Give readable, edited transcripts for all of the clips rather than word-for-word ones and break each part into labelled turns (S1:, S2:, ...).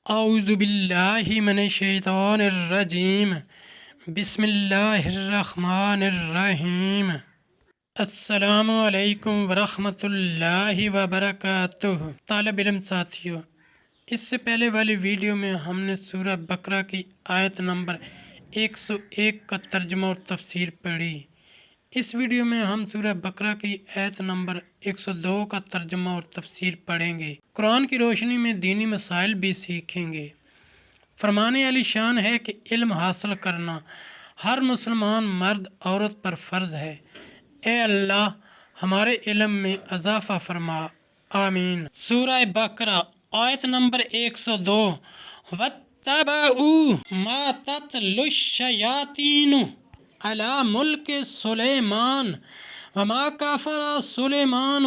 S1: اعوذ باللہ من الشیطان الرجیم بسم اللہ الرحمن الرحیم۔ السلام علیکم ورحمۃ اللہ وبرکاتہ۔ طالب علم ساتھیوں، اس سے پہلے والی ویڈیو میں ہم نے سورہ بقرہ کی آیت نمبر 101 کا ترجمہ اور تفسیر پڑھی۔ اس ویڈیو میں ہم سورہ بقرہ کی آیت نمبر 102 کا ترجمہ اور تفسیر پڑھیں گے۔ قرآن کی روشنی میں دینی مسائل بھی سیکھیں گے۔ فرمان علی شان ہے کہ علم حاصل کرنا ہر مسلمان مرد عورت پر فرض ہے۔ اے اللہ ہمارے علم میں اضافہ فرما، آمین۔ سورہ بقرہ آیت نمبر 102۔ وَاتَّبَعُوا مَا تَتْلُو الشَّيَاطِينُ عَلَى مُلْكِ سُلَيْمَانَ وَمَا كَفَرَ سُلَيْمَانُ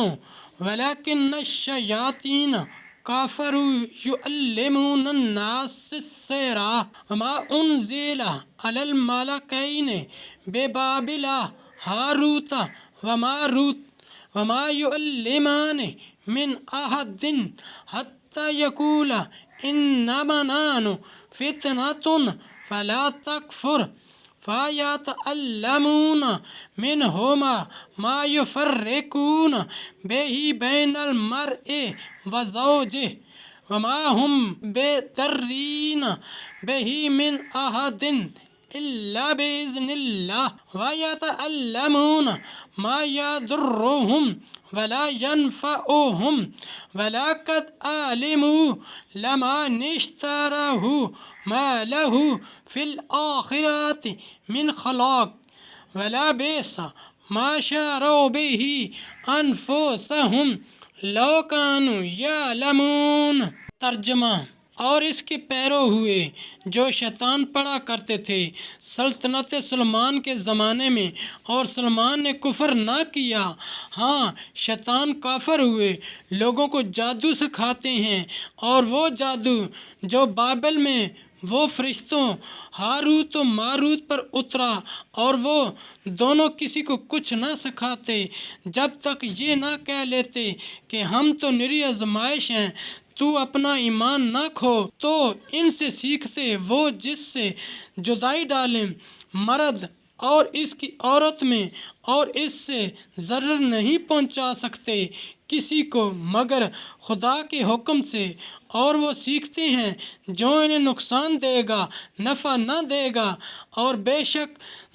S1: وَلَكِنَّ الشَّيَاطِينَ كَفَرُوا يُعَلِّمُونَ النَّاسَ السِّحْرَ وَمَا أُنزِلَ عَلَى الْمَلَكَيْنِ بِبَابِلَ هَارُوتَ وَمَارُوتَ وَمَا يُعَلِّمَانِ مِنْ أَحَدٍ حَتَّى يَقُولَا إِنَّمَا نَحْنُ فِتْنَةٌ فَلَا تَكْفُرْ فَيَتَعَلَّمُونَ مِنْهُمَا مَا يُفَرِّقُونَ بِهِ بَيْنَ الْمَرْءِ وَزَوْجِهِ وَمَا هُمْ بِضَارِّينَ بِهِ مِنْ أَحَدٍ إِلَّا بِإِذْنِ اللَّهِ وَيَتَعَلَّمُونَ مَا يَضُرُّهُمْ وَلَا يَنفَعُهُمْ وَلَقَدْ عَلِمُوا لَمَنِ اشْتَرَاهُ مَا لَهُ فِي الْآخِرَةِ مِنْ خَلَاقٍ وَلَبِئْسَ مَا شَرَوْا بِهِ أَنفُسَهُمْ لَوْ كَانُوا يَعْلَمُونَ۔ ترجمہ: اور اس کے پیرو ہوئے جو شیطان پڑھا کرتے تھے سلطنت سلیمان کے زمانے میں، اور سلیمان نے کفر نہ کیا۔ ہاں، شیطان کافر ہوئے لوگوں کو جادو سکھاتے ہیں، اور وہ جادو جو بابل میں وہ فرشتوں ہاروت و ماروت پر اترا، اور وہ دونوں کسی کو کچھ نہ سکھاتے جب تک یہ نہ کہہ لیتے کہ ہم تو نری آزمائش ہیں، تو اپنا ایمان نہ کھو۔ تو ان سے سیکھتے وہ جس سے جدائی ڈالیں مرد اور اس کی عورت میں، اور اس سے ضرر نہیں پہنچا سکتے کسی کو مگر خدا کے حکم سے، اور وہ سیکھتے ہیں جو انہیں نقصان دے گا نفع نہ دے گا، اور بے شک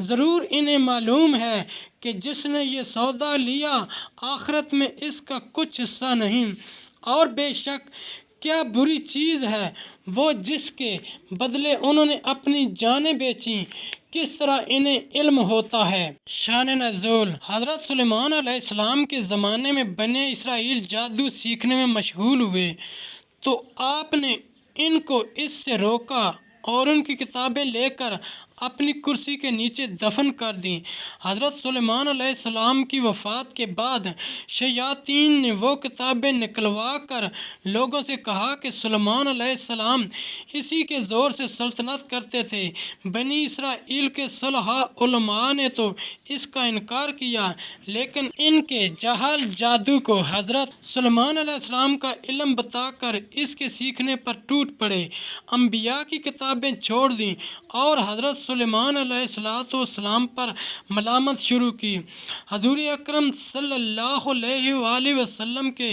S1: ضرور انہیں معلوم ہے کہ جس نے یہ سودا لیا آخرت میں اس کا کچھ حصہ نہیں، اور بے شک کیا بری چیز ہے وہ جس کے بدلے انہوں نے اپنی جانیں بیچیں۔ کس طرح انہیں علم ہوتا ہے۔ شان نزول: حضرت سلیمان علیہ السلام کے زمانے میں بنی اسرائیل جادو سیکھنے میں مشغول ہوئے تو آپ نے ان کو اس سے روکا اور ان کی کتابیں لے کر اپنی کرسی کے نیچے دفن کر دیں۔ حضرت سلیمان علیہ السلام کی وفات کے بعد شیاطین نے وہ کتابیں نکلوا کر لوگوں سے کہا کہ سلیمان علیہ السلام اسی کے زور سے سلطنت کرتے تھے۔ بنی اسرائیل کے صالح علماء نے تو اس کا انکار کیا، لیکن ان کے جاہل جادو کو حضرت سلیمان علیہ السلام کا علم بتا کر اس کے سیکھنے پر ٹوٹ پڑے، انبیاء کی کتابیں چھوڑ دیں اور حضرت سلیمان علیہ السلام پر ملامت شروع کی۔ حضور اکرم صلی اللہ علیہ وآلہ وسلم کے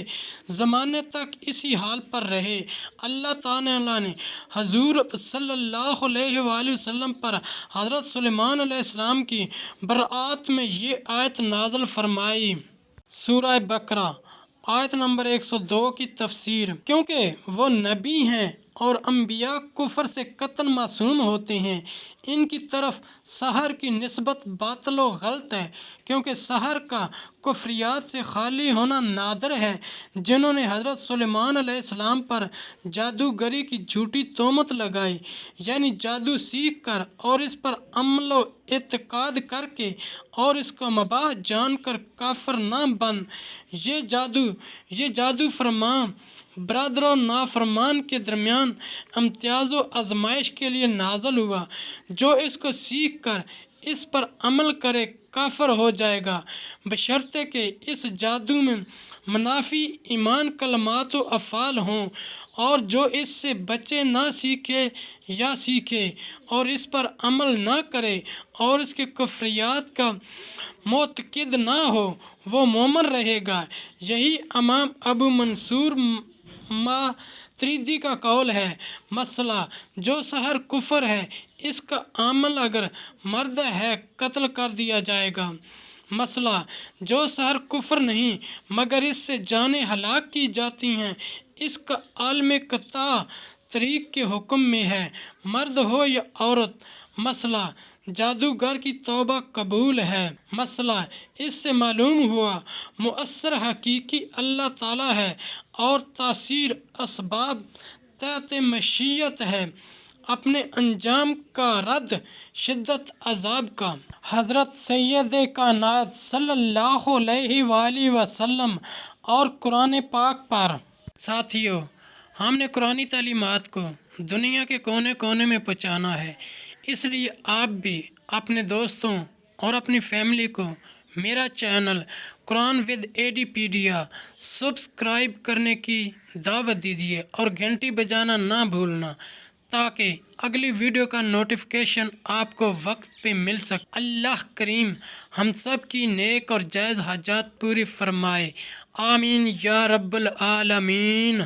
S1: زمانے تک اسی حال پر رہے۔ اللہ تعالیٰ نے حضور صلی اللہ علیہ وآلہ وسلم پر حضرت سلیمان علیہ السلام کی برات میں یہ آیت نازل فرمائی۔ سورہ بقرہ آیت نمبر 102 کی تفسیر: کیونکہ وہ نبی ہیں اور انبیاء کفر سے قطعاً معصوم ہوتے ہیں، ان کی طرف سحر کی نسبت باطل و غلط ہے، کیونکہ سحر کا کفریات سے خالی ہونا نادر ہے۔ جنہوں نے حضرت سلیمان علیہ السلام پر جادوگری کی جھوٹی تہمت لگائی، یعنی جادو سیکھ کر اور اس پر عمل و اعتقاد کر کے اور اس کو مباح جان کر کافر نہ بن۔ یہ جادو فرمان برادر و نافرمان کے درمیان امتیاز و آزمائش کے لیے نازل ہوا۔ جو اس کو سیکھ کر اس پر عمل کرے کافر ہو جائے گا، بشرطے کہ اس جادو میں منافی ایمان کلمات و افعال ہوں اور جو اس سے بچے نہ سیکھے یا سیکھے اور اس پر عمل نہ کرے اور اس کے کفریات کا معتقد نہ ہو وہ مومن رہے گا۔ یہی امام ابو منصور ماتریدی کا قول ہے۔ مسئلہ جو سحر کفر ہے اس کا عامل اگر مرد ہے قتل کر دیا جائے گا۔ مسئلہ جو سحر کفر نہیں مگر اس سے جانیں ہلاک کی جاتی ہیں اس کا عالم قطع طریق کے حکم میں ہے، مرد ہو یا عورت۔ مسئلہ جادوگر کی توبہ قبول ہے۔ مسئلہ اس سے معلوم ہوا مؤثر حقیقی اللہ تعالیٰ ہے اور تاثیر اسباب تحت مشیت ہے، اپنے انجام کا رد شدت عذاب کا۔ حضرت سید کائنات صلی اللہ علیہ وآلہ وسلم اور قرآن پاک پر۔ ساتھیو، ہم نے قرآنی تعلیمات کو دنیا کے کونے کونے میں پہنچانا ہے، اس لیے آپ بھی اپنے دوستوں اور اپنی فیملی کو میرا چینل قرآن ود ایڈی پیڈیا سبسکرائب کرنے کی دعوت دیجیے اور گھنٹی بجانا نہ بھولنا تاکہ اگلی ویڈیو کا نوٹیفیکیشن آپ کو وقت پہ مل سکے۔ اللہ کریم ہم سب کی نیک اور جائز حاجات پوری فرمائے، آمین یا رب العالمین۔